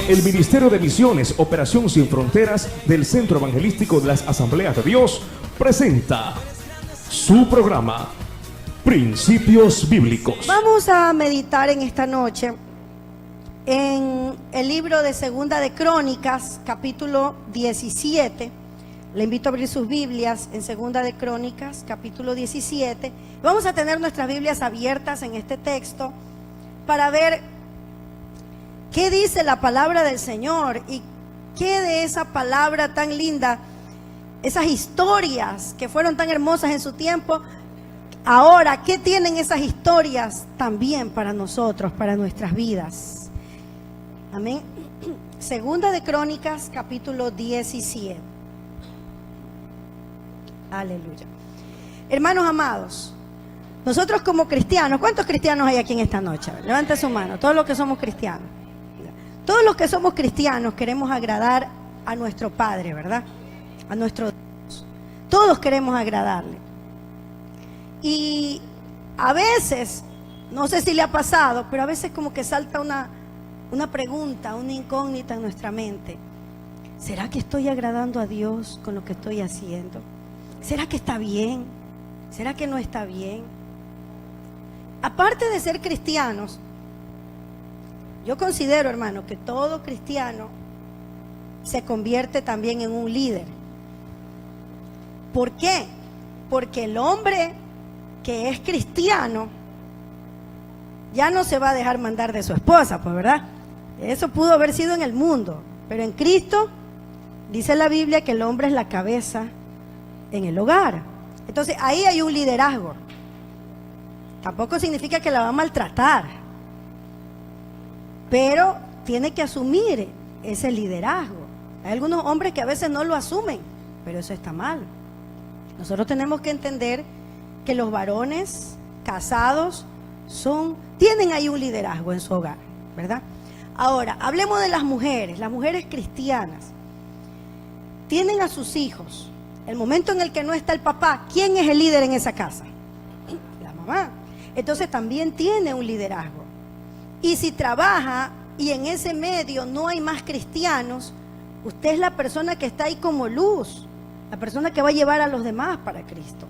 El Ministerio de Misiones, Operación Sin Fronteras del Centro Evangelístico de las Asambleas de Dios presenta su programa Principios Bíblicos. Vamos a meditar en esta noche en el libro de Segunda de Crónicas, capítulo 17. Le invito a abrir sus Biblias en Segunda de Crónicas, capítulo 17. Vamos a tener nuestras Biblias abiertas en este texto para ver qué dice la palabra del Señor y qué de esa palabra tan linda, esas historias que fueron tan hermosas en su tiempo, ahora, ¿qué tienen esas historias también para nosotros, para nuestras vidas? Amén. Segunda de Crónicas, capítulo 17. Aleluya. Hermanos amados, nosotros como cristianos, ¿cuántos cristianos hay aquí en esta noche? Levante su mano, todos los que somos cristianos. Todos los que somos cristianos queremos agradar a nuestro Padre, ¿verdad? A nuestro Dios. Todos queremos agradarle. Y a veces, no sé si le ha pasado, pero a veces como que salta una pregunta, una incógnita en nuestra mente. ¿Será que estoy agradando a Dios con lo que estoy haciendo? ¿Será que está bien? ¿Será que no está bien? Aparte de ser cristianos, yo considero, hermano, que todo cristiano se convierte también en un líder. ¿Por qué? Porque el hombre que es cristiano ya no se va a dejar mandar de su esposa, pues, ¿verdad? Eso pudo haber sido en el mundo, pero en Cristo dice la Biblia que el hombre es la cabeza en el hogar. Entonces ahí hay un liderazgo. Tampoco significa que la va a maltratar, pero tiene que asumir ese liderazgo. Hay algunos hombres que a veces no lo asumen, pero eso está mal. Nosotros tenemos que entender que los varones casados tienen ahí un liderazgo en su hogar, ¿verdad? Ahora, hablemos de las mujeres cristianas. Tienen a sus hijos. El momento en el que no está el papá, ¿quién es el líder en esa casa? La mamá. Entonces también tiene un liderazgo. Y si trabaja y en ese medio no hay más cristianos, usted es la persona que está ahí como luz, la persona que va a llevar a los demás para Cristo.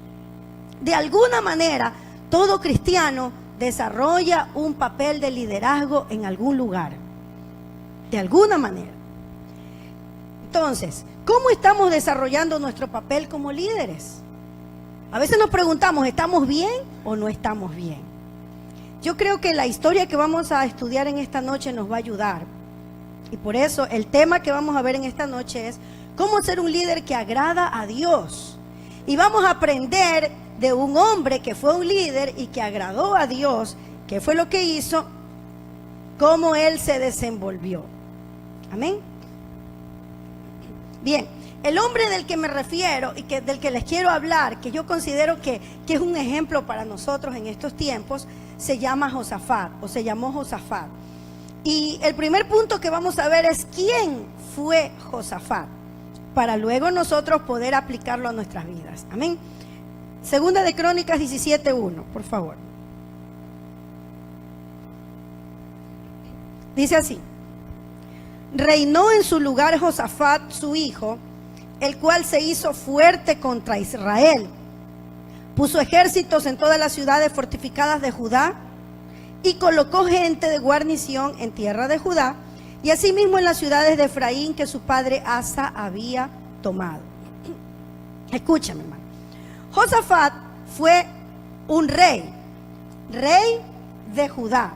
De alguna manera, todo cristiano desarrolla un papel de liderazgo en algún lugar. De alguna manera. Entonces, ¿cómo estamos desarrollando nuestro papel como líderes? A veces nos preguntamos, ¿estamos bien o no estamos bien? Yo creo que la historia que vamos a estudiar en esta noche nos va a ayudar. Y por eso el tema que vamos a ver en esta noche es cómo ser un líder que agrada a Dios. Y vamos a aprender de un hombre que fue un líder y que agradó a Dios, qué fue lo que hizo, cómo él se desenvolvió. Amén. Bien, el hombre del que me refiero y del que les quiero hablar, que yo considero que es un ejemplo para nosotros en estos tiempos, se llama Josafat, o se llamó Josafat. Y el primer punto que vamos a ver es quién fue Josafat, para luego nosotros poder aplicarlo a nuestras vidas. Amén. Segunda de Crónicas 17:1, por favor. Dice así: reinó en su lugar Josafat, su hijo, el cual se hizo fuerte contra Israel. Puso ejércitos en todas las ciudades fortificadas de Judá y colocó gente de guarnición en tierra de Judá y asimismo en las ciudades de Efraín que su padre Asa había tomado. Escúchame, hermano. Josafat fue un rey de Judá.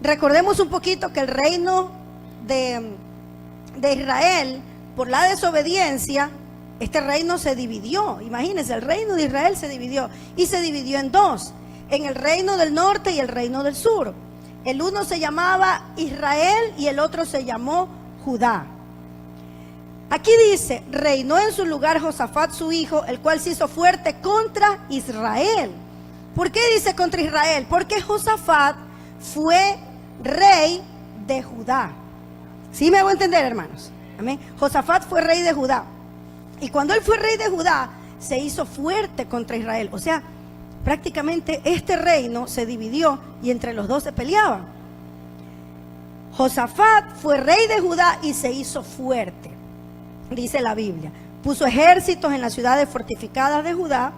Recordemos un poquito que el reino de Israel, por la desobediencia, este reino se dividió. Imagínense, el reino de Israel se dividió y se dividió en dos, en el reino del norte y el reino del sur. El uno se llamaba Israel y el otro se llamó Judá. Aquí dice, reinó en su lugar Josafat su hijo, el cual se hizo fuerte contra Israel. ¿Por qué dice contra Israel? Porque Josafat fue rey de Judá. ¿Sí me hago entender, hermanos? Amén. Josafat fue rey de Judá. Y cuando él fue rey de Judá, se hizo fuerte contra Israel. O sea, prácticamente este reino se dividió y entre los dos se peleaban. Josafat fue rey de Judá y se hizo fuerte, dice la Biblia. Puso ejércitos en las ciudades fortificadas de Judá,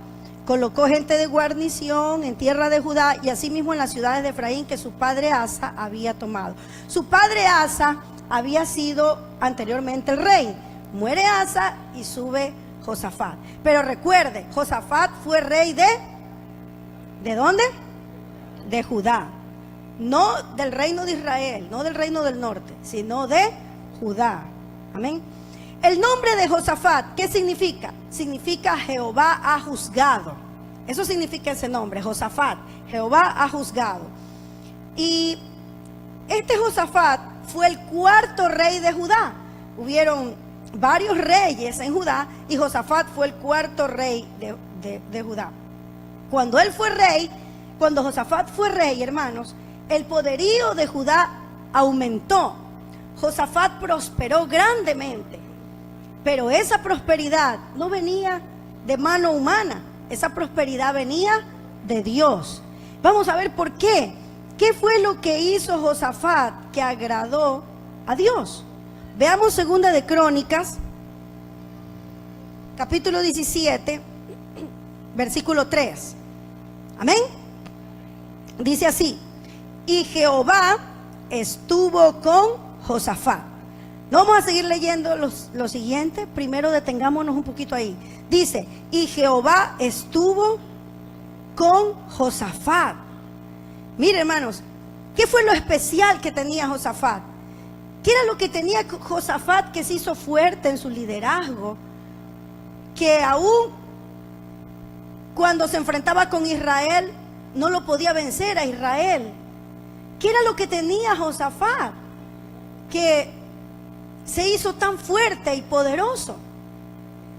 colocó gente de guarnición en tierra de Judá y asimismo en las ciudades de Efraín que su padre Asa había tomado. Su padre Asa había sido anteriormente el rey. Muere Asa y sube Josafat. Pero recuerde, Josafat fue rey ¿de dónde? De Judá. No del reino de Israel, no del reino del norte, sino de Judá. Amén. El nombre de Josafat, ¿qué significa? Significa Jehová ha juzgado. Eso significa ese nombre, Josafat. Jehová ha juzgado. Y este Josafat fue el cuarto rey de Judá. Hubieron varios reyes en Judá y Josafat fue el cuarto rey de Judá. Cuando Josafat fue rey, hermanos, el poderío de Judá aumentó. Josafat prosperó grandemente. Pero esa prosperidad no venía de mano humana, esa prosperidad venía de Dios. Vamos a ver por qué. ¿Qué fue lo que hizo Josafat que agradó a Dios? Veamos Segunda de Crónicas, capítulo 17, versículo 3. Amén. Dice así: y Jehová estuvo con Josafat. No vamos a seguir leyendo lo siguiente. Primero detengámonos un poquito ahí. Dice, y Jehová estuvo con Josafat. Mire, hermanos, ¿qué fue lo especial que tenía Josafat? ¿Qué era lo que tenía Josafat que se hizo fuerte en su liderazgo? Que aún cuando se enfrentaba con Israel, no lo podía vencer a Israel. ¿Qué era lo que tenía Josafat que se hizo tan fuerte y poderoso?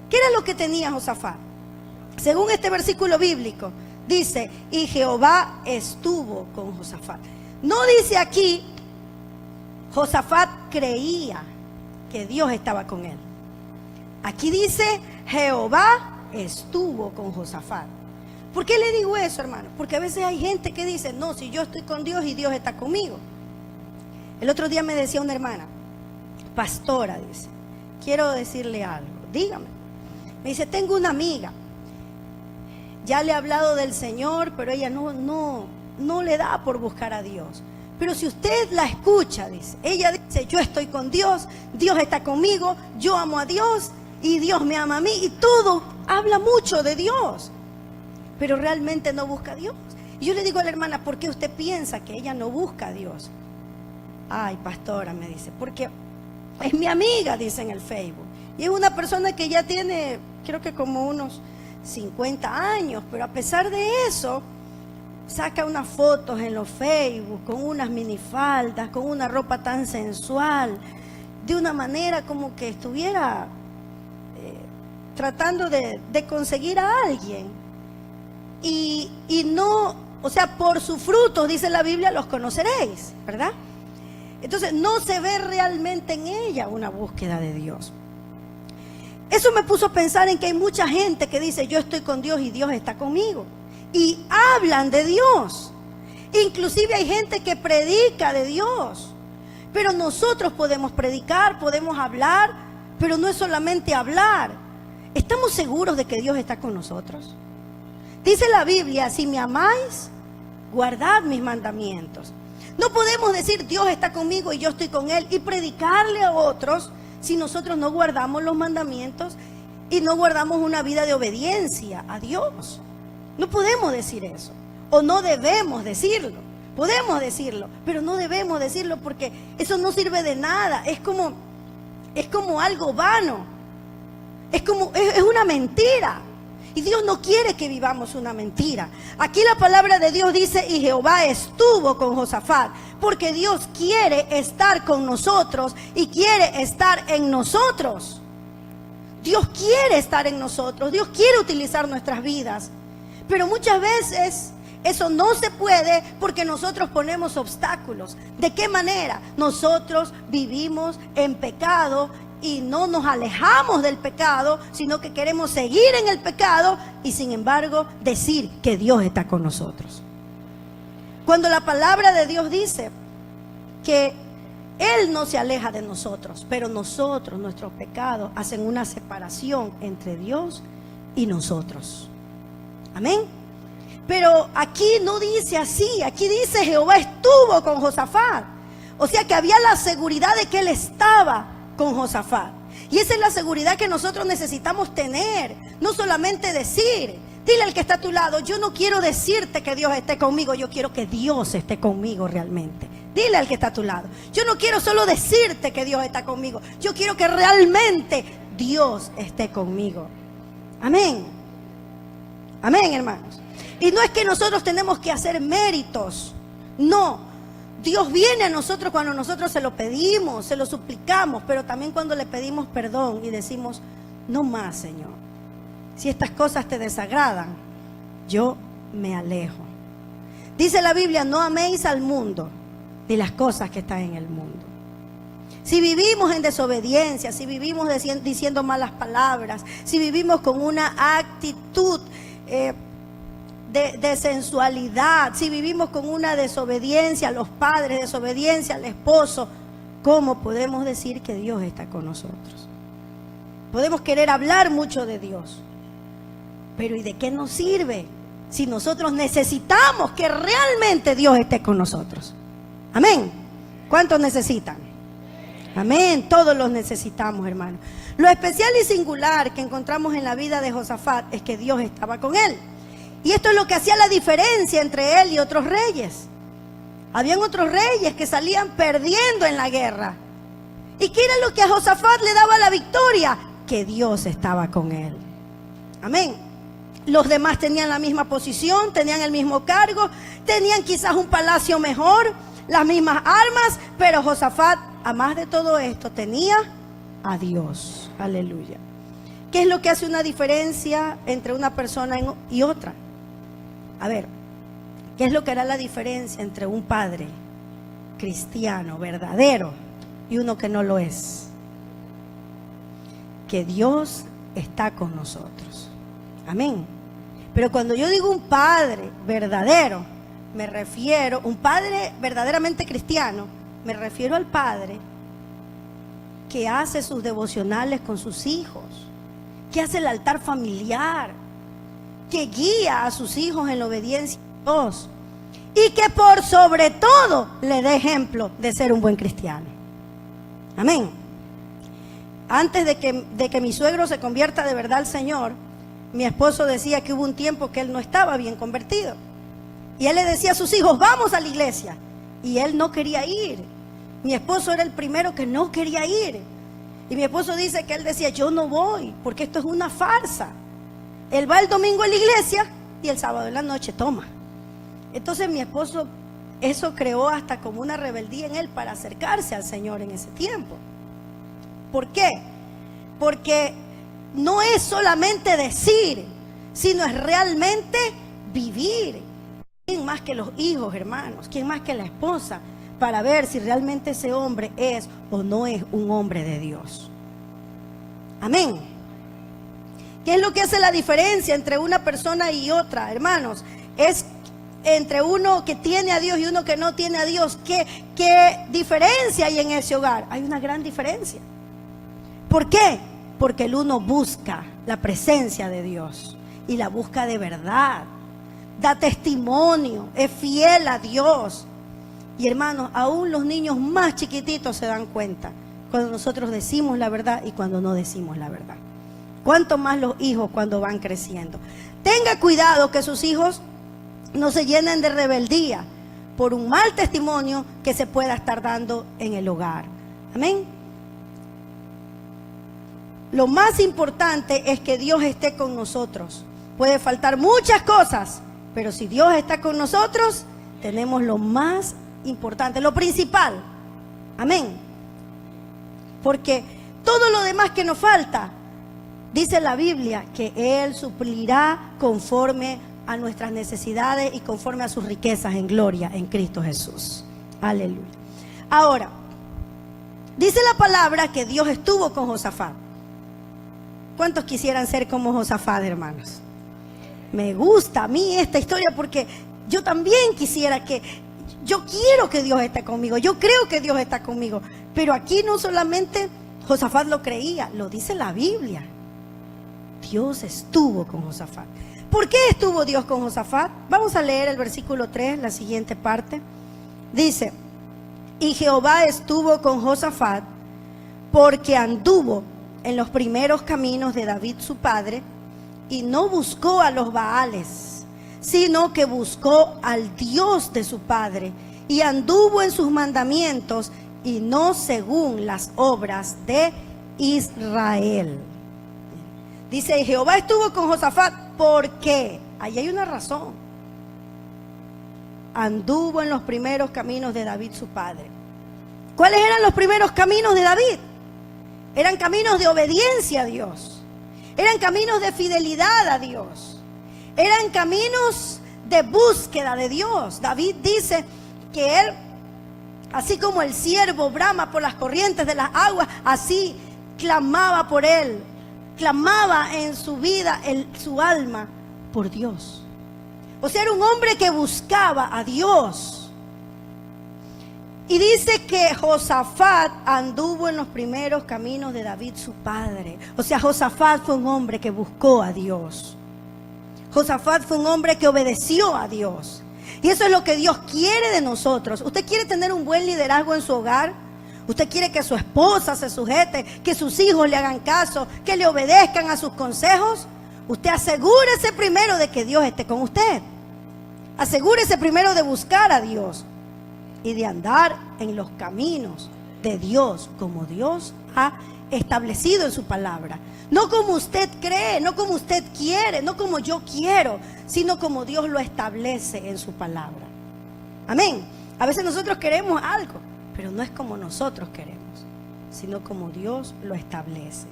¿Qué era lo que tenía Josafat? Según este versículo bíblico, dice, y Jehová estuvo con Josafat. No dice aquí, Josafat creía que Dios estaba con él. Aquí dice, Jehová estuvo con Josafat. ¿Por qué le digo eso, hermano? Porque a veces hay gente que dice, no, si yo estoy con Dios y Dios está conmigo. El otro día me decía una hermana, pastora, dice, quiero decirle algo, dígame. Me dice, tengo una amiga, ya le he hablado del Señor, pero ella no le da por buscar a Dios. Pero si usted la escucha, dice, ella dice, yo estoy con Dios, Dios está conmigo, yo amo a Dios y Dios me ama a mí, y todo habla mucho de Dios, pero realmente no busca a Dios. Y yo le digo a la hermana, ¿por qué usted piensa que ella no busca a Dios? Ay, pastora, me dice, porque es mi amiga, dice en el Facebook. Y es una persona que ya tiene, creo que como unos 50 años, pero a pesar de eso, saca unas fotos en los Facebook con unas minifaldas, con una ropa tan sensual, de una manera como que estuviera tratando de conseguir a alguien. Y no, o sea, por sus frutos, dice la Biblia, los conoceréis, ¿verdad? Entonces no se ve realmente en ella una búsqueda de Dios. Eso me puso a pensar en que hay mucha gente que dice, yo estoy con Dios y Dios está conmigo. Y hablan de Dios. Inclusive hay gente que predica de Dios. Pero nosotros podemos predicar, podemos hablar, pero no es solamente hablar. ¿Estamos seguros de que Dios está con nosotros? Dice la Biblia, si me amáis, guardad mis mandamientos. No podemos decir Dios está conmigo y yo estoy con Él y predicarle a otros si nosotros no guardamos los mandamientos y no guardamos una vida de obediencia a Dios. No podemos decir eso, o no debemos decirlo. Podemos decirlo, pero no debemos decirlo porque eso no sirve de nada. Es como algo vano. Es una mentira. Y Dios no quiere que vivamos una mentira. Aquí la palabra de Dios dice, y Jehová estuvo con Josafat, porque Dios quiere estar con nosotros y quiere estar en nosotros. Dios quiere estar en nosotros, Dios quiere utilizar nuestras vidas. Pero muchas veces eso no se puede porque nosotros ponemos obstáculos. ¿De qué manera? Nosotros vivimos en pecado y no nos alejamos del pecado, sino que queremos seguir en el pecado y sin embargo decir que Dios está con nosotros. Cuando la palabra de Dios dice que Él no se aleja de nosotros, pero nosotros, nuestros pecados, hacen una separación entre Dios y nosotros. Amén. Pero aquí no dice así, aquí dice Jehová estuvo con Josafat. O sea que había la seguridad de que Él estaba con Josafat. Y esa es la seguridad que nosotros necesitamos tener, no solamente decir. Dile al que está a tu lado, yo no quiero decirte que Dios esté conmigo, yo quiero que Dios esté conmigo realmente. Dile al que está a tu lado, yo no quiero solo decirte que Dios está conmigo, yo quiero que realmente Dios esté conmigo. Amén. Amén, hermanos. Y no es que nosotros tenemos que hacer méritos, no. Dios viene a nosotros cuando nosotros se lo pedimos, se lo suplicamos, pero también cuando le pedimos perdón y decimos, no más, Señor. Si estas cosas te desagradan, yo me alejo. Dice la Biblia, no améis al mundo ni las cosas que están en el mundo. Si vivimos en desobediencia, si vivimos diciendo malas palabras, si vivimos con una actitud de sensualidad, si vivimos con una desobediencia a los padres, desobediencia al esposo, ¿cómo podemos decir que Dios está con nosotros? Podemos querer hablar mucho de Dios, pero ¿y de qué nos sirve si nosotros necesitamos que realmente Dios esté con nosotros? Amén. ¿Cuántos necesitan? Amén. Todos los necesitamos, hermano. Lo especial y singular que encontramos en la vida de Josafat es que Dios estaba con él. Y esto es lo que hacía la diferencia entre él y otros reyes. Habían otros reyes que salían perdiendo en la guerra. ¿Y qué era lo que a Josafat le daba la victoria? Que Dios estaba con él. Amén. Los demás tenían la misma posición, tenían el mismo cargo, tenían quizás un palacio mejor, las mismas armas, pero Josafat, además de todo esto, tenía a Dios. Aleluya. ¿Qué es lo que hace una diferencia entre una persona y otra? A ver, ¿qué es lo que hará la diferencia entre un padre cristiano, verdadero, y uno que no lo es? Que Dios está con nosotros. Amén. Pero cuando yo digo un padre verdadero, me refiero, un padre verdaderamente cristiano, me refiero al padre que hace sus devocionales con sus hijos, que hace el altar familiar, que guía a sus hijos en la obediencia a Dios y que por sobre todo le dé ejemplo de ser un buen cristiano. Amén. Antes de que mi suegro se convierta de verdad al Señor, mi esposo decía que hubo un tiempo que él no estaba bien convertido. Y él le decía a sus hijos, vamos a la iglesia. Y él no quería ir. Mi esposo era el primero que no quería ir. Y mi esposo dice que él decía, yo no voy, porque esto es una farsa. Él va el domingo a la iglesia y el sábado en la noche toma. Entonces mi esposo, eso creó hasta como una rebeldía en él para acercarse al Señor en ese tiempo. ¿Por qué? Porque no es solamente decir, sino es realmente vivir. ¿Quién más que los hijos, hermanos? ¿Quién más que la esposa? Para ver si realmente ese hombre es o no es un hombre de Dios. Amén. ¿Qué es lo que hace la diferencia entre una persona y otra, hermanos? Es entre uno que tiene a Dios y uno que no tiene a Dios. ¿Qué diferencia hay en ese hogar? Hay una gran diferencia. ¿Por qué? Porque el uno busca la presencia de Dios y la busca de verdad. Da testimonio, es fiel a Dios. Y hermanos, aún los niños más chiquititos se dan cuenta cuando nosotros decimos la verdad y cuando no decimos la verdad. Cuánto más los hijos cuando van creciendo. Tenga cuidado que sus hijos no se llenen de rebeldía por un mal testimonio que se pueda estar dando en el hogar. Amén. Lo más importante es que Dios esté con nosotros. Puede faltar muchas cosas, pero si Dios está con nosotros, tenemos lo más importante, lo principal. Amén. Porque todo lo demás que nos falta, dice la Biblia que Él suplirá conforme a nuestras necesidades y conforme a sus riquezas en gloria en Cristo Jesús. Aleluya. Ahora, dice la palabra que Dios estuvo con Josafat. ¿Cuántos quisieran ser como Josafat, hermanos? Me gusta a mí esta historia porque yo también quisiera que Yo quiero que Dios esté conmigo, yo creo que Dios está conmigo. Pero aquí no solamente Josafat lo creía, lo dice la Biblia. Dios estuvo con Josafat. ¿Por qué estuvo Dios con Josafat? Vamos a leer el versículo 3, la siguiente parte. Dice: y Jehová estuvo con Josafat porque anduvo en los primeros caminos de David su padre, y no buscó a los Baales, sino que buscó al Dios de su padre, y anduvo en sus mandamientos, y no según las obras de Israel. Dice: Jehová estuvo con Josafat porque, ahí hay una razón, anduvo en los primeros caminos de David su padre. ¿Cuáles eran los primeros caminos de David? Eran caminos de obediencia a Dios, eran caminos de fidelidad a Dios, eran caminos de búsqueda de Dios. David dice que él, así como el ciervo brama por las corrientes de las aguas, así clamaba por él, clamaba en su vida, su alma, por Dios. O sea, era un hombre que buscaba a Dios. Y dice que Josafat anduvo en los primeros caminos de David su padre. O sea, Josafat fue un hombre que buscó a Dios. Josafat fue un hombre que obedeció a Dios. Y eso es lo que Dios quiere de nosotros. ¿Usted quiere tener un buen liderazgo en su hogar? ¿Usted quiere que su esposa se sujete, que sus hijos le hagan caso, que le obedezcan a sus consejos? Usted asegúrese primero de que Dios esté con usted. Asegúrese primero de buscar a Dios y de andar en los caminos de Dios, como Dios ha establecido en su palabra. No como usted cree, no como usted quiere, no como yo quiero, sino como Dios lo establece en su palabra. Amén. A veces nosotros queremos algo, pero no es como nosotros queremos, sino como Dios lo establece.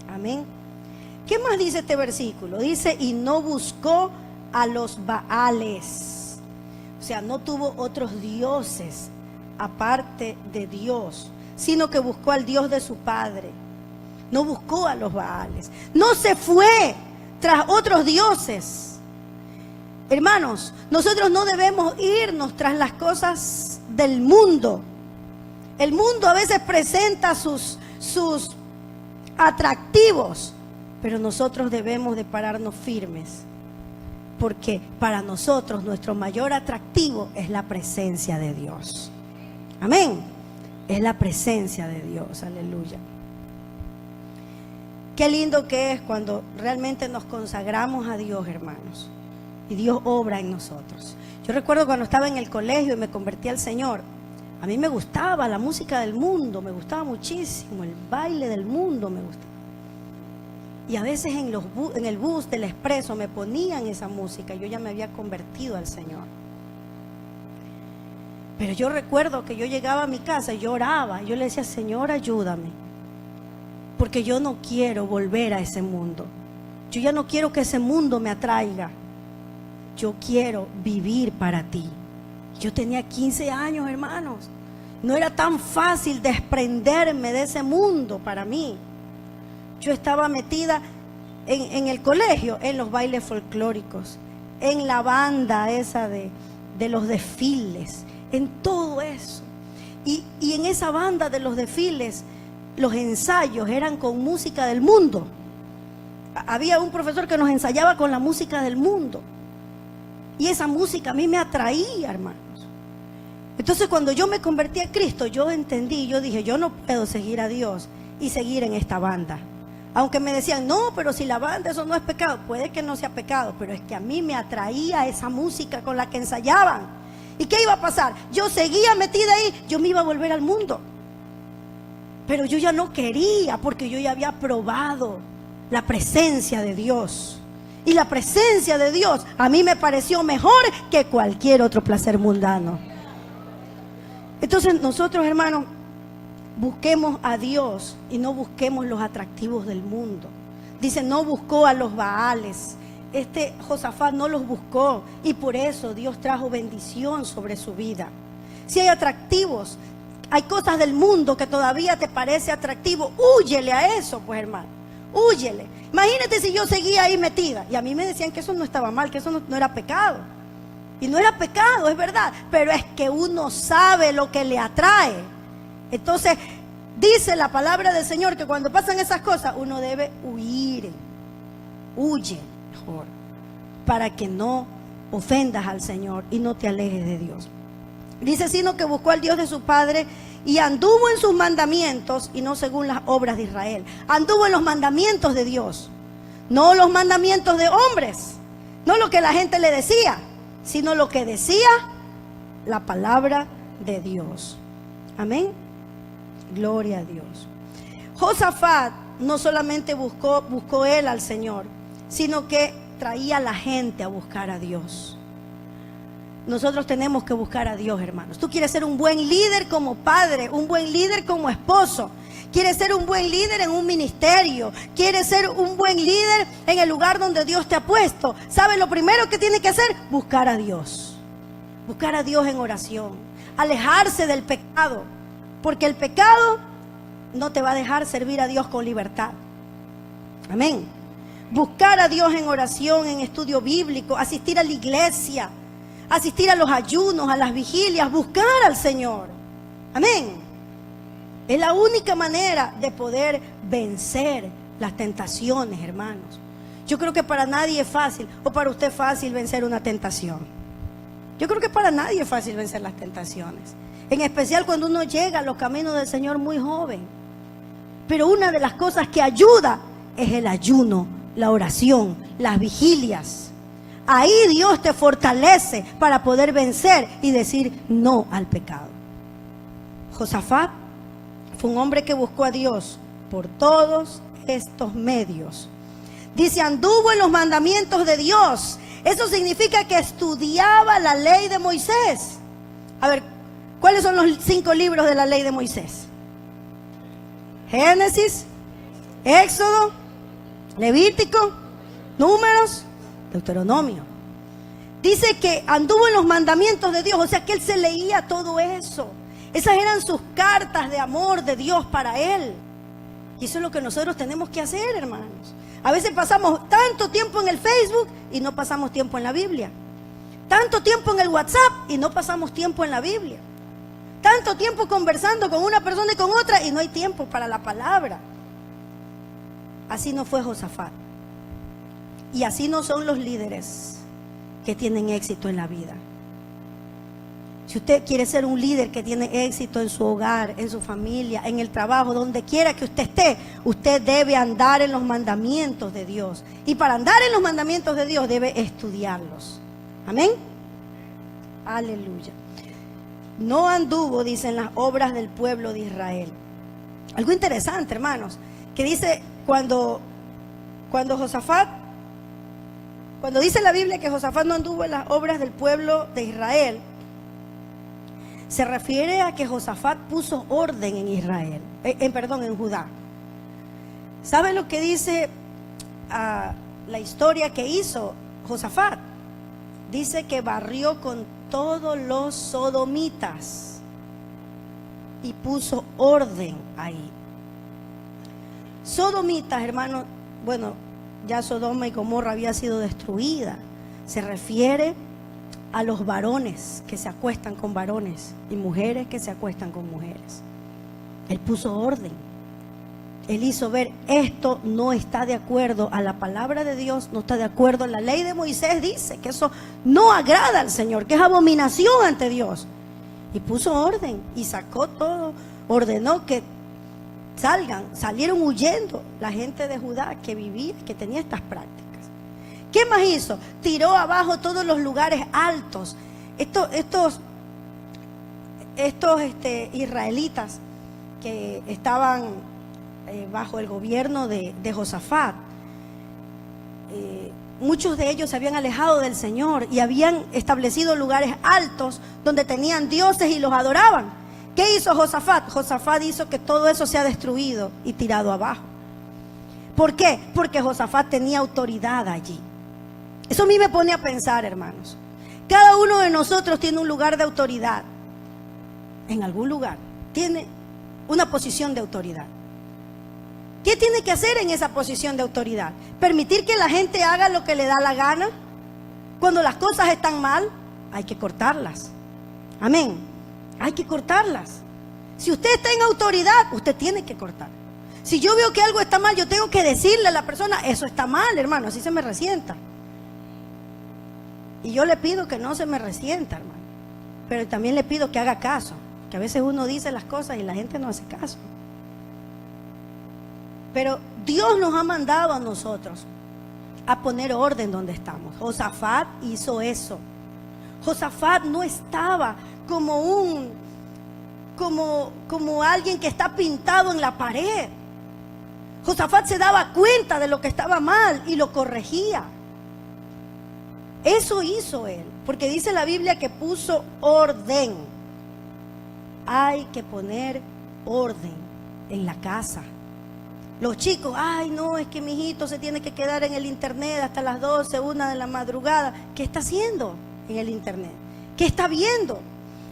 Amén. ¿Qué más dice este versículo? Dice: y no buscó a los Baales. O sea, no tuvo otros dioses aparte de Dios, sino que buscó al Dios de su padre. No buscó a los Baales. No se fue tras otros dioses. Hermanos, nosotros no debemos irnos tras las cosas del mundo. El mundo a veces presenta sus atractivos, pero nosotros debemos de pararnos firmes. Porque para nosotros nuestro mayor atractivo es la presencia de Dios. Amén. Es la presencia de Dios. Aleluya. Qué lindo que es cuando realmente nos consagramos a Dios, hermanos. Y Dios obra en nosotros. Yo recuerdo cuando estaba en el colegio y me convertí al Señor. A mí me gustaba la música del mundo. Me gustaba muchísimo. El baile del mundo me gustaba. Y a veces en el bus del expreso me ponían esa música. Yo ya me había convertido al Señor. Pero yo recuerdo que yo llegaba a mi casa y yo oraba. Yo le decía: Señor, ayúdame. Porque yo no quiero volver a ese mundo. Yo ya no quiero que ese mundo me atraiga. Yo quiero vivir para ti. Yo tenía 15 años, hermanos. No era tan fácil desprenderme de ese mundo para mí. Yo estaba metida en el colegio, en los bailes folclóricos, en la banda esa de los desfiles, en todo eso. Y en esa banda de los desfiles, los ensayos eran con música del mundo. Había un profesor que nos ensayaba con la música del mundo. Y esa música a mí me atraía, hermanos. Entonces cuando yo me convertí a Cristo, yo entendí, yo dije: yo no puedo seguir a Dios y seguir en esta banda. Aunque me decían: no, pero si la banda, eso no es pecado. Puede que no sea pecado, pero es que a mí me atraía esa música con la que ensayaban. ¿Y qué iba a pasar? Yo seguía metida ahí, yo me iba a volver al mundo. Pero yo ya no quería, porque yo ya había probado la presencia de Dios. Y la presencia de Dios a mí me pareció mejor que cualquier otro placer mundano. Entonces nosotros, hermanos, busquemos a Dios y no busquemos los atractivos del mundo. Dice: no buscó a los Baales. Josafat no los buscó, y por eso Dios trajo bendición sobre su vida. Si hay atractivos, hay cosas del mundo que todavía te parece atractivo, húyele a eso, pues, hermano. Húyele. Imagínate si yo seguía ahí metida y a mí me decían que eso no estaba mal, que eso no era pecado. Y no era pecado, es verdad, pero es que uno sabe lo que le atrae. Entonces, dice la palabra del Señor que cuando pasan esas cosas, uno debe huir. Huye mejor, para que no ofendas al Señor y no te alejes de Dios. Dice, sino que buscó al Dios de su padre y anduvo en sus mandamientos y no según las obras de Israel. Anduvo en los mandamientos de Dios, no los mandamientos de hombres, no lo que la gente le decía, sino lo que decía la palabra de Dios. Amén. Gloria a Dios. Josafat no solamente buscó él al Señor, sino que traía a la gente a buscar a Dios. Nosotros tenemos que buscar a Dios, hermanos. Tú quieres ser un buen líder como padre, un buen líder como esposo. Quieres ser un buen líder en un ministerio. Quieres ser un buen líder en el lugar donde Dios te ha puesto. ¿Sabes lo primero que tienes que hacer? Buscar a Dios. Buscar a Dios en oración. Alejarse del pecado. Porque el pecado no te va a dejar servir a Dios con libertad. Amén. Buscar a Dios en oración, en estudio bíblico, asistir a la iglesia, asistir a los ayunos, a las vigilias, buscar al Señor. Amén. Es la única manera de poder vencer las tentaciones, hermanos. Yo creo que para nadie es fácil, o para usted es fácil vencer una tentación. Yo creo que para nadie es fácil vencer las tentaciones. En especial cuando uno llega a los caminos del Señor muy joven. Pero una de las cosas que ayuda es el ayuno, la oración, las vigilias. Ahí Dios te fortalece para poder vencer y decir no al pecado. Josafat fue un hombre que buscó a Dios por todos estos medios. Dice, anduvo en los mandamientos de Dios. Eso significa que estudiaba la ley de Moisés. A ver, ¿cuáles son los 5 libros de la ley de Moisés? Génesis, Éxodo, Levítico, Números, Deuteronomio. Dice que anduvo en los mandamientos de Dios, o sea que él se leía todo eso. Esas eran sus cartas de amor de Dios para él. Y eso es lo que nosotros tenemos que hacer, hermanos. A veces pasamos tanto tiempo en el Facebook y no pasamos tiempo en la Biblia. Tanto tiempo en el WhatsApp y no pasamos tiempo en la Biblia. Tanto tiempo conversando con una persona y con otra y no hay tiempo para la palabra. Así no fue Josafat. Y así no son los líderes que tienen éxito en la vida. Si usted quiere ser un líder que tiene éxito en su hogar, en su familia, en el trabajo, donde quiera que usted esté, usted debe andar en los mandamientos de Dios. Y para andar en los mandamientos de Dios debe estudiarlos. Amén. Aleluya. No anduvo, dicen, las obras del pueblo de Israel. Algo interesante, hermanos, que dice cuando dice la Biblia que Josafat no anduvo en las obras del pueblo de Israel, se refiere a que Josafat puso orden en Israel, en Judá. ¿Sabe lo que dice la historia que hizo Josafat? Dice que barrió con todos los sodomitas y puso orden ahí. Sodomitas, hermanos, bueno, ya Sodoma y Gomorra había sido destruida. Se refiere a los varones que se acuestan con varones y mujeres que se acuestan con mujeres. Él puso orden. Él hizo ver, esto no está de acuerdo a la palabra de Dios, no está de acuerdo a la ley de Moisés, dice que eso no agrada al Señor, que es abominación ante Dios. Y puso orden y sacó todo, ordenó que salieron huyendo la gente de Judá que vivía, que tenía estas prácticas. ¿Qué más hizo? Tiró abajo todos los lugares altos. Estos israelitas que estaban bajo el gobierno de Josafat, muchos de ellos se habían alejado del Señor y habían establecido lugares altos donde tenían dioses y los adoraban. ¿Qué hizo Josafat? Josafat hizo que todo eso sea destruido y tirado abajo. ¿Por qué? Porque Josafat tenía autoridad allí. Eso a mí me pone a pensar, hermanos. Cada uno de nosotros tiene un lugar de autoridad. En algún lugar tiene una posición de autoridad. ¿Qué tiene que hacer en esa posición de autoridad? ¿Permitir que la gente haga lo que le da la gana? Cuando las cosas están mal. hay que cortarlas. Amén. Hay que cortarlas. Si usted está en autoridad, usted tiene que cortar. Si yo veo que algo está mal, yo tengo que decirle a la persona, eso está mal, hermano, así se me resienta. Y yo le pido que no se me resienta, hermano. Pero también le pido que haga caso, que a veces uno dice las cosas y la gente no hace caso. Pero Dios nos ha mandado a nosotros a poner orden donde estamos. Josafat hizo eso. Josafat no estaba como alguien que está pintado en la pared. Josafat se daba cuenta de lo que estaba mal y lo corregía. Eso hizo él, porque dice la Biblia que puso orden. Hay que poner orden en la casa. Los chicos, ay no, es que mi hijito se tiene que quedar en el internet hasta las 12, 1 de la madrugada. ¿Qué está haciendo en el internet? ¿Qué está viendo?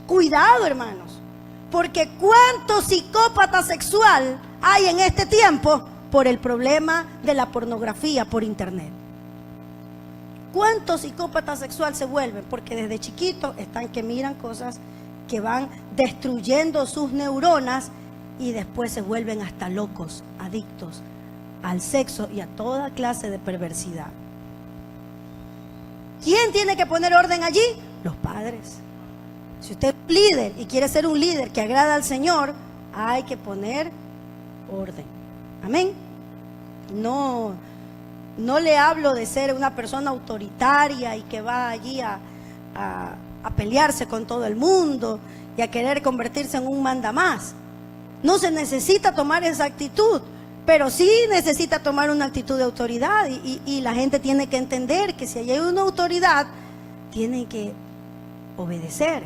Cuidado, hermanos, porque cuánto psicópata sexual hay en este tiempo por el problema de la pornografía por internet. ¿Cuántos psicópatas sexuales se vuelven? Porque desde chiquitos están que miran cosas que van destruyendo sus neuronas y después se vuelven hasta locos, adictos al sexo y a toda clase de perversidad. ¿Quién tiene que poner orden allí? Los padres. Si usted es líder y quiere ser un líder que agrada al Señor, hay que poner orden. Amén. No le hablo de ser una persona autoritaria y que va allí a pelearse con todo el mundo y a querer convertirse en un mandamás. No se necesita tomar esa actitud, pero sí necesita tomar una actitud de autoridad y la gente tiene que entender que si hay una autoridad, tiene que obedecer.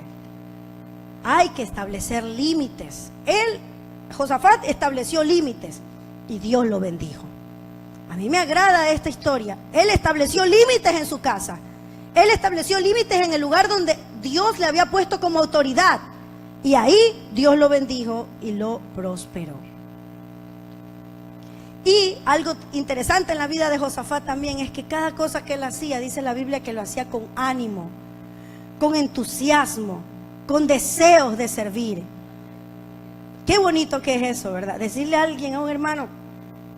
Hay que establecer límites. Josafat estableció límites y Dios lo bendijo. A mí me agrada esta historia. Él estableció límites en su casa. Él estableció límites en el lugar donde Dios le había puesto como autoridad. Y ahí Dios lo bendijo y lo prosperó. Y algo interesante en la vida de Josafat también es que cada cosa que él hacía, dice la Biblia que lo hacía con ánimo, con entusiasmo, con deseos de servir. Qué bonito que es eso, ¿verdad? Decirle a alguien, a un hermano,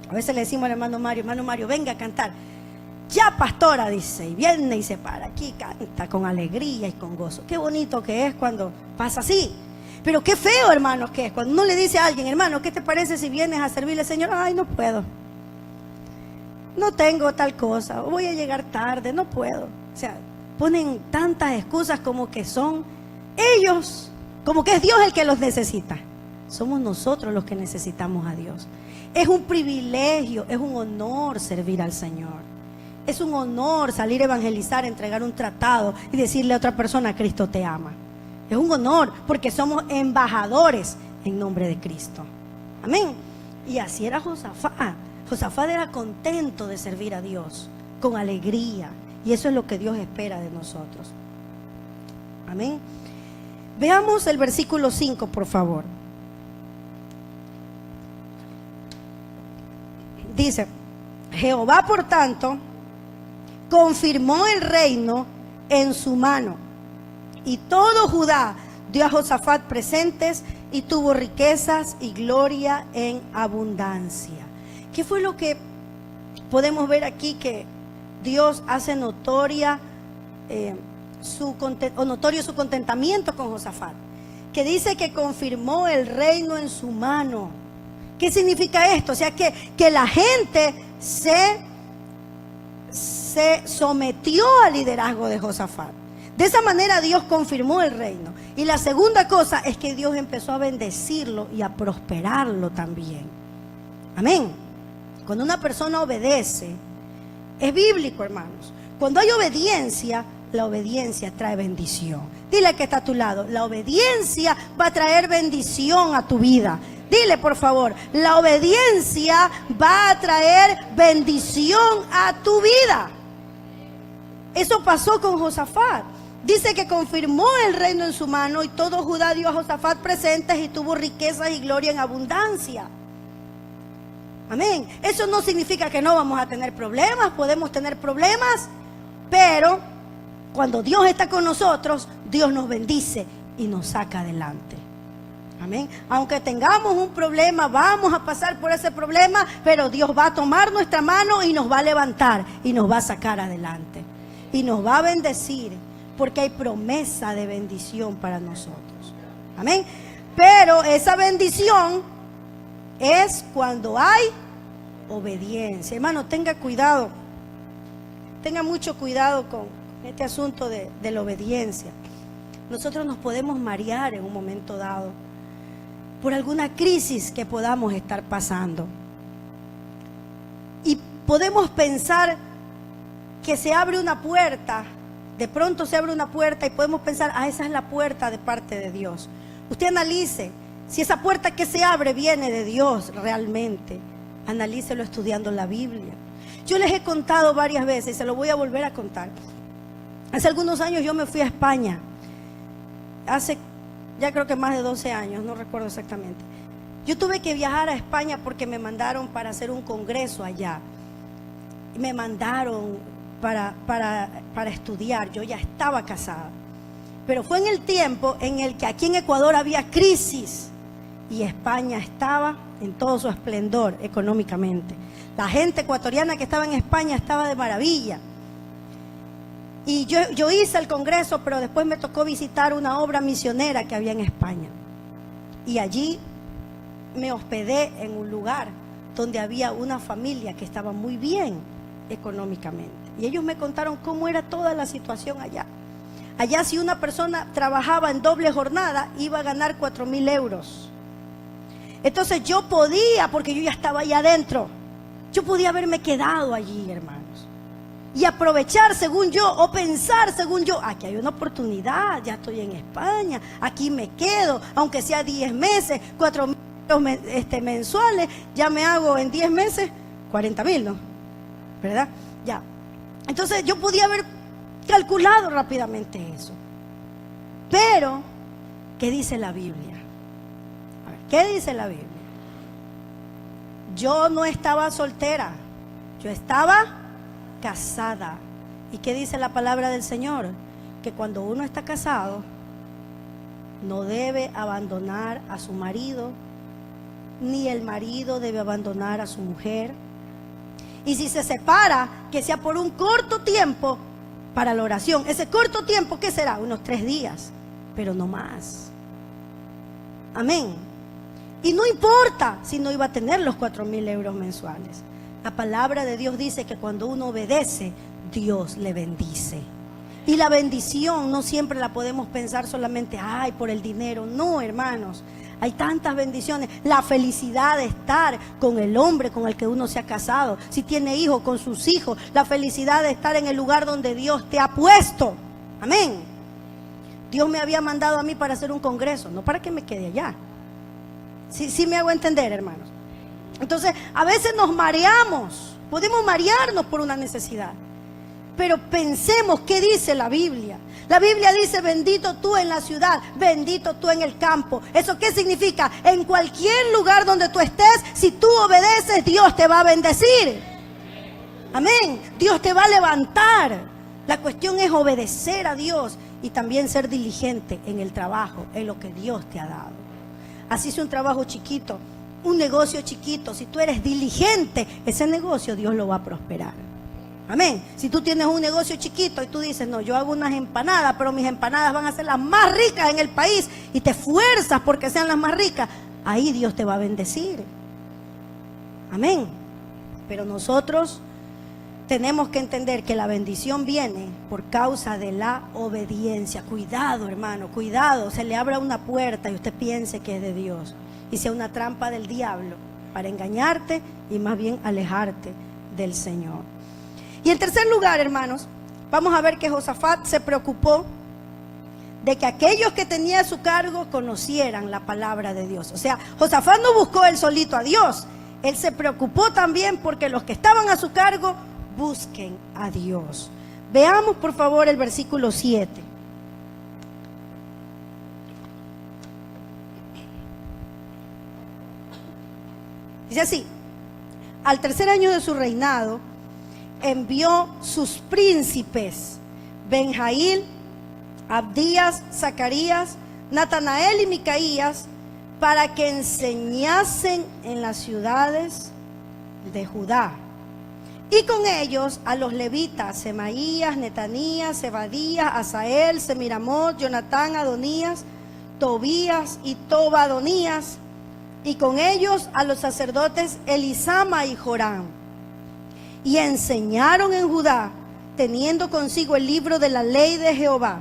a veces le decimos al hermano Mario, venga a cantar. Ya, pastora, dice, y viene y se para aquí, canta con alegría y con gozo. Qué bonito que es cuando pasa así. Pero qué feo, hermanos, que es cuando uno le dice a alguien, hermano, ¿qué te parece si vienes a servirle al Señor? Ay, no puedo. No tengo tal cosa, voy a llegar tarde, no puedo. O sea, ponen tantas excusas como que son ellos, como que es Dios el que los necesita. Somos nosotros los que necesitamos a Dios. Es un privilegio, es un honor servir al Señor. Es un honor salir a evangelizar, entregar un tratado y decirle a otra persona, Cristo te ama. Es un honor porque somos embajadores en nombre de Cristo. Amén. Y así era Josafat. Josafat era contento de servir a Dios, con alegría. Y eso es lo que Dios espera de nosotros. Amén. Veamos el versículo 5, por favor. Dice, Jehová, por tanto, confirmó el reino en su mano. Y todo Judá dio a Josafat presentes y tuvo riquezas y gloria en abundancia. ¿Qué fue lo que podemos ver aquí? Que Dios hace notorio su contentamiento con Josafat. Que dice que confirmó el reino en su mano. ¿Qué significa esto? O sea, que la gente se sometió al liderazgo de Josafat. De esa manera Dios confirmó el reino. Y la segunda cosa es que Dios empezó a bendecirlo y a prosperarlo también. Amén. Cuando una persona obedece, es bíblico, hermanos. Cuando hay obediencia, la obediencia trae bendición. Dile que está a tu lado, la obediencia va a traer bendición a tu vida. Dile, por favor, la obediencia va a traer bendición a tu vida. Eso pasó con Josafat. Dice que confirmó el reino en su mano y todo Judá dio a Josafat presentes y tuvo riquezas y gloria en abundancia. Amén. Eso no significa que no vamos a tener problemas, podemos tener problemas, pero Cuando Dios está con nosotros, Dios nos bendice y nos saca adelante. Amén. Aunque tengamos un problema, vamos a pasar por ese problema, pero Dios va a tomar nuestra mano y nos va a levantar y nos va a sacar adelante. Y nos va a bendecir, porque hay promesa de bendición para nosotros. Amén. Pero esa bendición es cuando hay obediencia. Hermano, tenga cuidado. Tenga mucho cuidado con este asunto de la obediencia. Nosotros nos podemos marear en un momento dado por alguna crisis que podamos estar pasando. Y podemos pensar que se abre una puerta, de pronto se abre una puerta y podemos pensar, esa es la puerta de parte de Dios. Usted analice si esa puerta que se abre viene de Dios realmente. Analícelo estudiando la Biblia. Yo les he contado varias veces y se lo voy a volver a contar. Hace algunos años yo me fui a España. Hace ya creo que más de 12 años, no recuerdo exactamente. Yo tuve que viajar a España porque me mandaron para hacer un congreso allá. Me mandaron para estudiar. Yo ya estaba casada. Pero fue en el tiempo en el que aquí en Ecuador había crisis y España estaba en todo su esplendor económicamente. La gente ecuatoriana que estaba en España estaba de maravilla. Y yo hice el congreso, pero después me tocó visitar una obra misionera que había en España. Y allí me hospedé en un lugar donde había una familia que estaba muy bien económicamente. Y ellos me contaron cómo era toda la situación allá. Allá si una persona trabajaba en doble jornada, iba a ganar 4.000 euros. Entonces yo podía, porque yo ya estaba allá adentro, yo podía haberme quedado allí, hermanos. Y aprovechar según yo, o pensar según yo, aquí hay una oportunidad, ya estoy en España, aquí me quedo, aunque sea 10 meses, 4.000 mensuales, ya me hago en 10 meses 40.000, ¿no? ¿Verdad? Ya. Entonces yo podía haber calculado rápidamente eso. Pero, ¿qué dice la Biblia? A ver, ¿qué dice la Biblia? Yo no estaba soltera, yo estaba casada. ¿Y qué dice la palabra del Señor? Que cuando uno está casado, no debe abandonar a su marido, ni el marido debe abandonar a su mujer. Y si se separa, que sea por un corto tiempo para la oración. Ese corto tiempo, ¿qué será? Unos 3 días, pero no más. Amén. Y no importa si no iba a tener los 4.000 euros mensuales. La palabra de Dios dice que cuando uno obedece, Dios le bendice. Y la bendición no siempre la podemos pensar solamente, por el dinero. No, hermanos. Hay tantas bendiciones. La felicidad de estar con el hombre con el que uno se ha casado. Si tiene hijos, con sus hijos. La felicidad de estar en el lugar donde Dios te ha puesto. Amén. Dios me había mandado a mí para hacer un congreso, no para que me quede allá. Sí me hago entender, hermanos. Entonces, a veces nos mareamos. Podemos marearnos por una necesidad. Pero pensemos qué dice la Biblia. La Biblia dice, bendito tú en la ciudad, bendito tú en el campo. ¿Eso qué significa? En cualquier lugar donde tú estés, si tú obedeces, Dios te va a bendecir. Amén. Dios te va a levantar. La cuestión es obedecer a Dios y también ser diligente en el trabajo, en lo que Dios te ha dado. Así sea un trabajo chiquito, un negocio chiquito. Si tú eres diligente, ese negocio Dios lo va a prosperar. Amén. Si tú tienes un negocio chiquito y tú dices, no, yo hago unas empanadas, pero mis empanadas van a ser las más ricas en el país, y te esfuerzas porque sean las más ricas, ahí Dios te va a bendecir. Amén. Pero nosotros tenemos que entender que la bendición viene por causa de la obediencia. Cuidado, hermano, cuidado. Se le abra una puerta y usted piense que es de Dios y sea una trampa del diablo para engañarte y más bien alejarte del Señor. Y en tercer lugar, hermanos, vamos a ver que Josafat se preocupó de que aquellos que tenía a su cargo conocieran la palabra de Dios. O sea, Josafat no buscó él solito a Dios. Él se preocupó también porque los que estaban a su cargo busquen a Dios. Veamos por favor el versículo 7. Dice así: al tercer año de su reinado, envió sus príncipes Benjail, Abdías, Zacarías, Natanael y Micaías, para que enseñasen en las ciudades de Judá. Y con ellos a los levitas, Semaías, Netanías, Zebadías, Asael, Semiramot, Jonatán, Adonías, Tobías y Tobadonías. Y con ellos a los sacerdotes Elisama y Joram. Y enseñaron en Judá, teniendo consigo el libro de la ley de Jehová.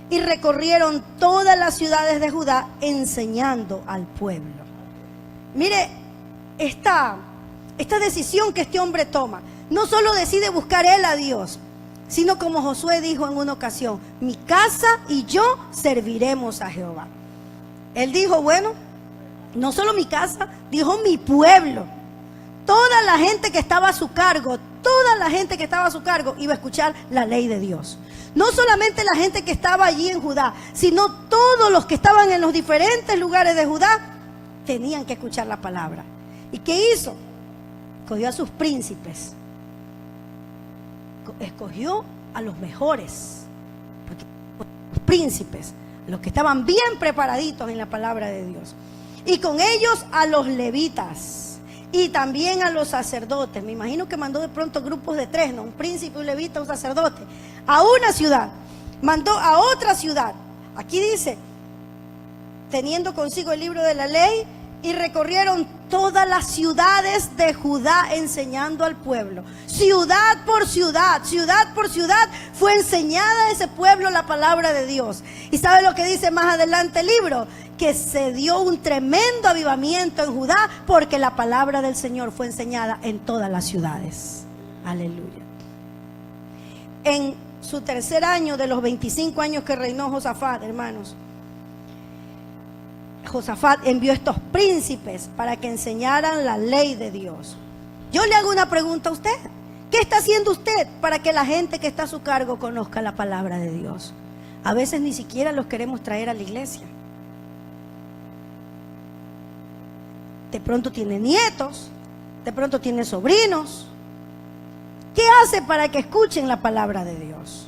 Y recorrieron todas las ciudades de Judá, enseñando al pueblo. Mire, esta decisión que este hombre toma, no solo decide buscar él a Dios, sino como Josué dijo en una ocasión: mi casa y yo serviremos a Jehová. Él dijo, bueno, no solo mi casa, dijo mi pueblo. Toda la gente que estaba a su cargo, iba a escuchar la ley de Dios. No solamente la gente que estaba allí en Judá, sino todos los que estaban en los diferentes lugares de Judá tenían que escuchar la palabra. ¿Y qué hizo? Escogió a sus príncipes, escogió a los mejores, porque los príncipes, los que estaban bien preparaditos en la palabra de Dios, y con ellos a los levitas y también a los sacerdotes. Me imagino que mandó de pronto grupos de 3, ¿no? Un príncipe, un levita, un sacerdote, a una ciudad, mandó a otra ciudad. Aquí dice, teniendo consigo el libro de la ley, y recorrieron todas las ciudades de Judá enseñando al pueblo. Ciudad por ciudad fue enseñada a ese pueblo la palabra de Dios. ¿Y sabe lo que dice más adelante el libro? Que se dio un tremendo avivamiento en Judá porque la palabra del Señor fue enseñada en todas las ciudades. Aleluya. En su tercer año de los 25 años que reinó Josafat, hermanos, Josafat envió estos príncipes para que enseñaran la ley de Dios. Yo le hago una pregunta a usted. ¿Qué está haciendo usted para que la gente que está a su cargo conozca la palabra de Dios? A veces ni siquiera los queremos traer a la iglesia. De pronto tiene nietos, de pronto tiene sobrinos. ¿Qué hace para que escuchen la palabra de Dios?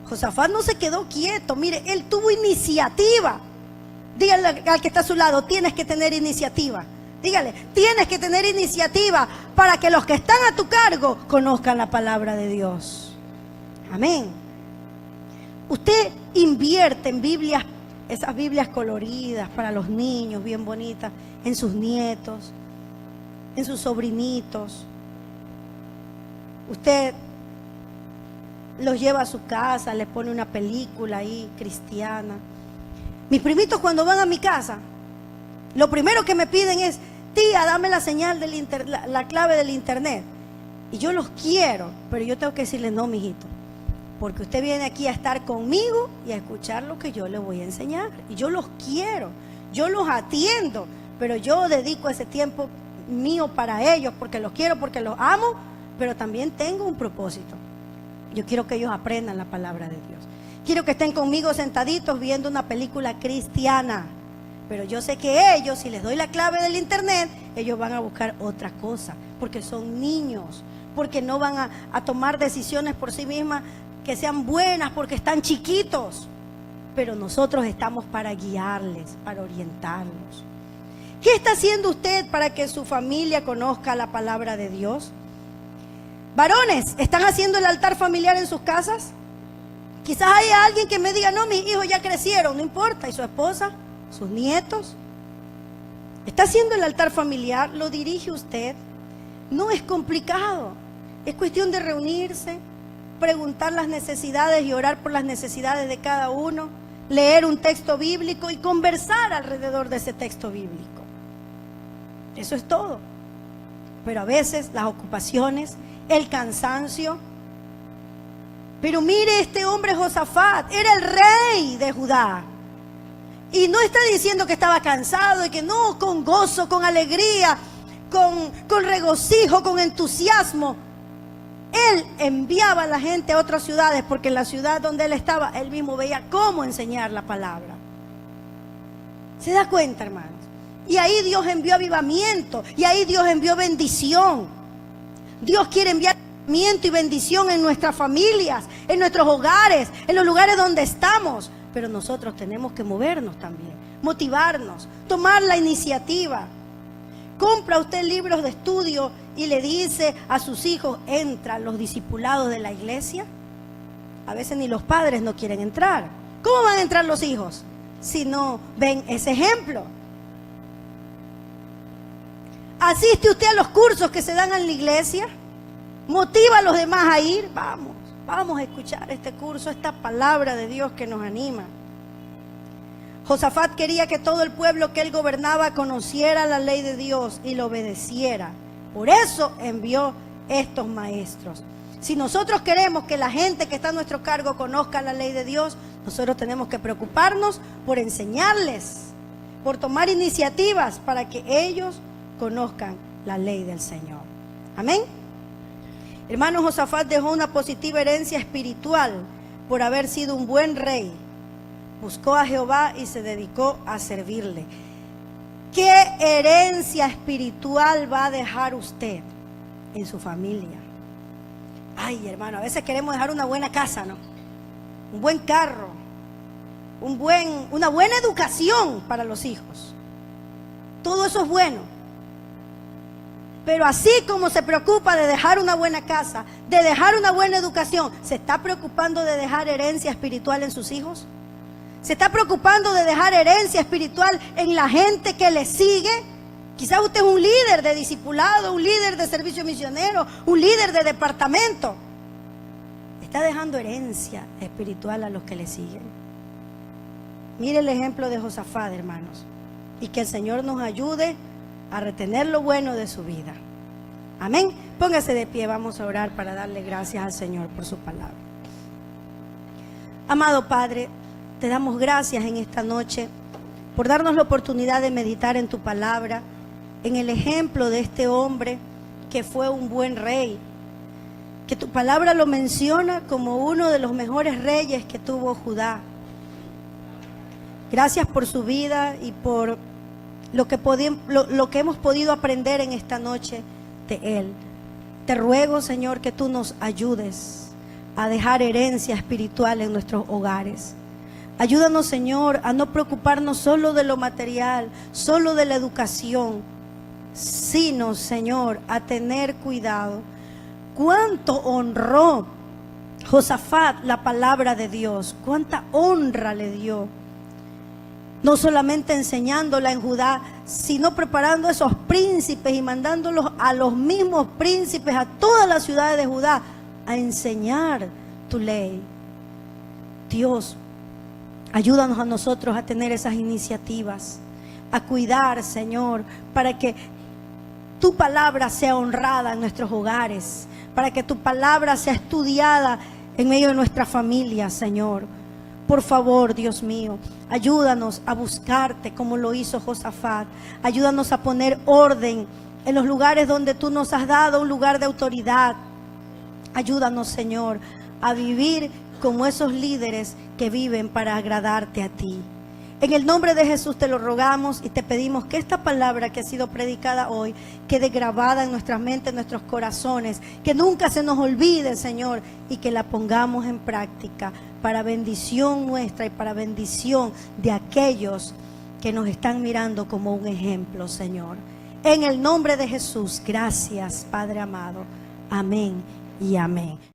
Josafat no se quedó quieto. Mire, él tuvo iniciativa. Dígale al que está a su lado, tienes que tener iniciativa. Dígale, tienes que tener iniciativa para que los que están a tu cargo conozcan la palabra de Dios. Amén. Usted invierte en Biblias, esas Biblias coloridas para los niños, bien bonitas, en sus nietos, en sus sobrinitos. Usted los lleva a su casa, les pone una película ahí cristiana. Mis primitos cuando van a mi casa, lo primero que me piden es: tía, dame la señal del la clave del internet. Y yo los quiero, pero yo tengo que decirles: no, mijito, porque usted viene aquí a estar conmigo y a escuchar lo que yo le voy a enseñar. Y yo los quiero, yo los atiendo, pero yo dedico ese tiempo mío para ellos, porque los quiero, porque los amo, pero también tengo un propósito. Yo quiero que ellos aprendan la palabra de Dios. Quiero que estén conmigo sentaditos viendo una película cristiana. Pero yo sé que ellos, si les doy la clave del internet, ellos van a buscar otra cosa, porque son niños, porque no van a tomar decisiones por sí mismas que sean buenas, porque están chiquitos. Pero nosotros estamos para guiarles, para orientarlos. ¿Qué está haciendo usted para que su familia conozca la palabra de Dios? Varones, ¿están haciendo el altar familiar en sus casas? Quizás haya alguien que me diga: no, mis hijos ya crecieron, no importa. ¿Y su esposa? ¿Sus nietos? ¿Está haciendo el altar familiar? ¿Lo dirige usted? No es complicado. Es cuestión de reunirse, preguntar las necesidades y orar por las necesidades de cada uno, leer un texto bíblico y conversar alrededor de ese texto bíblico. Eso es todo. Pero a veces las ocupaciones, el cansancio. Pero mire, este hombre Josafat era el rey de Judá. Y no está diciendo que estaba cansado y que no, con gozo, con alegría, con regocijo, con entusiasmo. Él enviaba a la gente a otras ciudades, porque en la ciudad donde él estaba, él mismo veía cómo enseñar la palabra. ¿Se da cuenta, hermanos? Y ahí Dios envió avivamiento, y ahí Dios envió bendición. Dios quiere enviar avivamiento crecimiento y bendición en nuestras familias, en nuestros hogares, en los lugares donde estamos. Pero nosotros tenemos que movernos también, motivarnos, tomar la iniciativa. Compra usted libros de estudio y le dice a sus hijos, entran los discipulados de la iglesia. A veces ni los padres no quieren entrar. ¿Cómo van a entrar los hijos si no ven ese ejemplo? ¿Asiste usted a los cursos que se dan en la iglesia? ¿Motiva a los demás a ir? Vamos a escuchar este curso, esta palabra de Dios que nos anima. Josafat quería que todo el pueblo que él gobernaba conociera la ley de Dios y lo obedeciera. Por eso envió estos maestros. Si nosotros queremos que la gente que está a nuestro cargo conozca la ley de Dios, nosotros tenemos que preocuparnos por enseñarles, por tomar iniciativas para que ellos conozcan la ley del Señor. Amén. Hermano, Josafat dejó una positiva herencia espiritual por haber sido un buen rey. Buscó a Jehová y se dedicó a servirle. ¿Qué herencia espiritual va a dejar usted en su familia? Ay, hermano, a veces queremos dejar una buena casa, ¿no? Un buen carro, una buena educación para los hijos. Todo eso es bueno. Pero así como se preocupa de dejar una buena casa, de dejar una buena educación, ¿se está preocupando de dejar herencia espiritual en sus hijos? ¿Se está preocupando de dejar herencia espiritual en la gente que le sigue? Quizás usted es un líder de discipulado, un líder de servicio misionero, un líder de departamento. ¿Está dejando herencia espiritual a los que le siguen? Mire el ejemplo de Josafat, hermanos. Y que el Señor nos ayude a retener lo bueno de su vida. Amén. Póngase de pie, vamos a orar para darle gracias al Señor por su palabra. Amado Padre, te damos gracias en esta noche por darnos la oportunidad de meditar en tu palabra, en el ejemplo de este hombre que fue un buen rey, que tu palabra lo menciona como uno de los mejores reyes que tuvo Judá. Gracias por su vida y por lo que hemos podido aprender en esta noche de él. Te ruego, Señor, que tú nos ayudes a dejar herencia espiritual en nuestros hogares. Ayúdanos, Señor, a no preocuparnos solo de lo material, solo de la educación, sino, Señor, a tener cuidado. ¿Cuánto honró Josafat la palabra de Dios? ¿Cuánta honra le dio? No solamente enseñándola en Judá, sino preparando a esos príncipes y mandándolos a los mismos príncipes, a todas las ciudades de Judá, a enseñar tu ley. Dios, ayúdanos a nosotros a tener esas iniciativas, a cuidar, Señor, para que tu palabra sea honrada en nuestros hogares, para que tu palabra sea estudiada en medio de nuestra familia, Señor. Por favor, Dios mío, ayúdanos a buscarte como lo hizo Josafat. Ayúdanos a poner orden en los lugares donde tú nos has dado un lugar de autoridad. Ayúdanos, Señor, a vivir como esos líderes que viven para agradarte a ti. En el nombre de Jesús te lo rogamos y te pedimos que esta palabra que ha sido predicada hoy quede grabada en nuestras mentes, en nuestros corazones, que nunca se nos olvide, Señor, y que la pongamos en práctica para bendición nuestra y para bendición de aquellos que nos están mirando como un ejemplo, Señor. En el nombre de Jesús, gracias, Padre amado. Amén y amén.